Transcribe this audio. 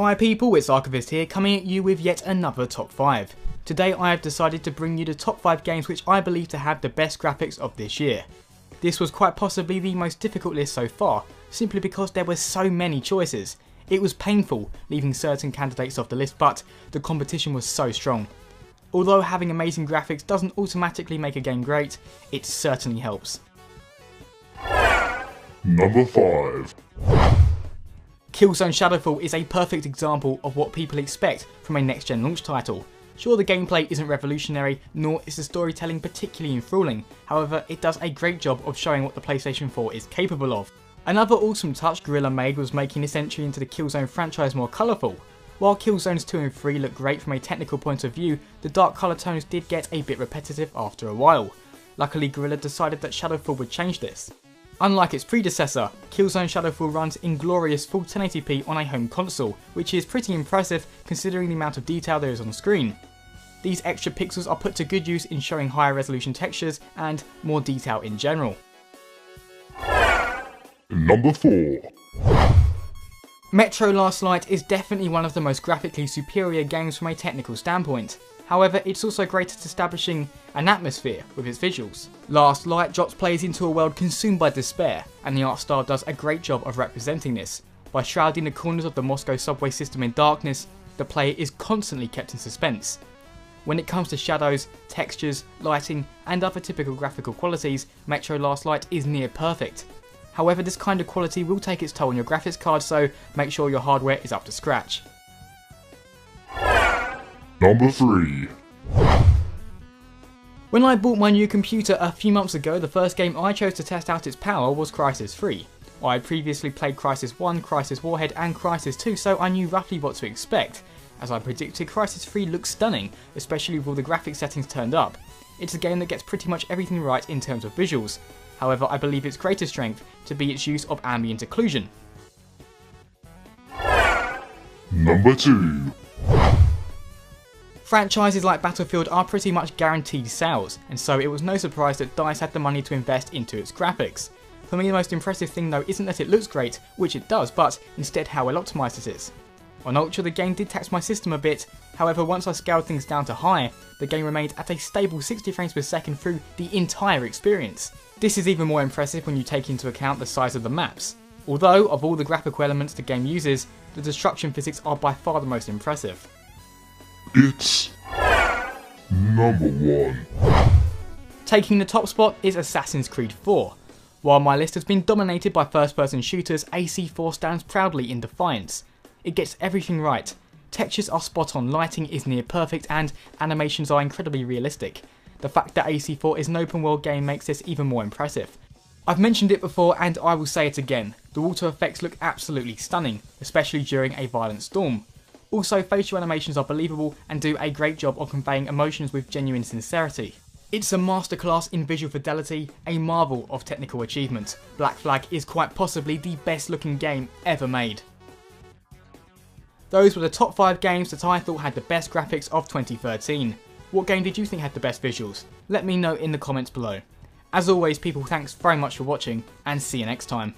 Hi people, it's Archivist here, coming at you with yet another top 5. Today I have decided to bring you the top 5 games which I believe to have the best graphics of this year. This was quite possibly the most difficult list so far, simply because there were so many choices. It was painful leaving certain candidates off the list, but the competition was so strong. Although having amazing graphics doesn't automatically make a game great, it certainly helps. Number 5. Killzone Shadowfall is a perfect example of what people expect from a next-gen launch title. Sure, the gameplay isn't revolutionary, nor is the storytelling particularly enthralling, however it does a great job of showing what the PlayStation 4 is capable of. Another awesome touch Guerrilla made was making this entry into the Killzone franchise more colourful. While Killzones 2 and 3 look great from a technical point of view, the dark colour tones did get a bit repetitive after a while. Luckily Guerrilla decided that Shadowfall would change this. Unlike its predecessor, Killzone Shadowfall runs in glorious full 1080p on a home console, which is pretty impressive considering the amount of detail there is on screen. These extra pixels are put to good use in showing higher resolution textures and more detail in general. Number 4. Metro Last Light is definitely one of the most graphically superior games from a technical standpoint. However, it's also great at establishing an atmosphere with its visuals. Last Light drops players into a world consumed by despair, and the art style does a great job of representing this. By shrouding the corners of the Moscow subway system in darkness, the player is constantly kept in suspense. When it comes to shadows, textures, lighting, and other typical graphical qualities, Metro Last Light is near perfect. However, this kind of quality will take its toll on your graphics card, so make sure your hardware is up to scratch. Number 3. When I bought my new computer a few months ago, the first game I chose to test out its power was Crysis 3. I had previously played Crysis 1, Crysis Warhead and Crysis 2, so I knew roughly what to expect. As I predicted, Crysis 3 looks stunning, especially with all the graphics settings turned up. It's a game that gets pretty much everything right in terms of visuals. However, I believe its greatest strength to be its use of ambient occlusion. Number 2. Franchises like Battlefield are pretty much guaranteed sales, and so it was no surprise that DICE had the money to invest into its graphics. For me, the most impressive thing though isn't that it looks great, which it does, but instead how well optimised it is. On Ultra the game did tax my system a bit, however once I scaled things down to high, the game remained at a stable 60 frames per second through the entire experience. This is even more impressive when you take into account the size of the maps. Although, of all the graphical elements the game uses, the destruction physics are by far the most impressive. It's number 1. Taking the top spot is Assassin's Creed 4. While my list has been dominated by first-person shooters, AC4 stands proudly in defiance. It gets everything right. Textures are spot on, lighting is near perfect, and animations are incredibly realistic. The fact that AC4 is an open world game makes this even more impressive. I've mentioned it before and I will say it again, the water effects look absolutely stunning, especially during a violent storm. Also, facial animations are believable and do a great job of conveying emotions with genuine sincerity. It's a masterclass in visual fidelity, a marvel of technical achievement. Black Flag is quite possibly the best looking game ever made. Those were the top 5 games that I thought had the best graphics of 2013. What game did you think had the best visuals? Let me know in the comments below. As always people, thanks very much for watching and see you next time.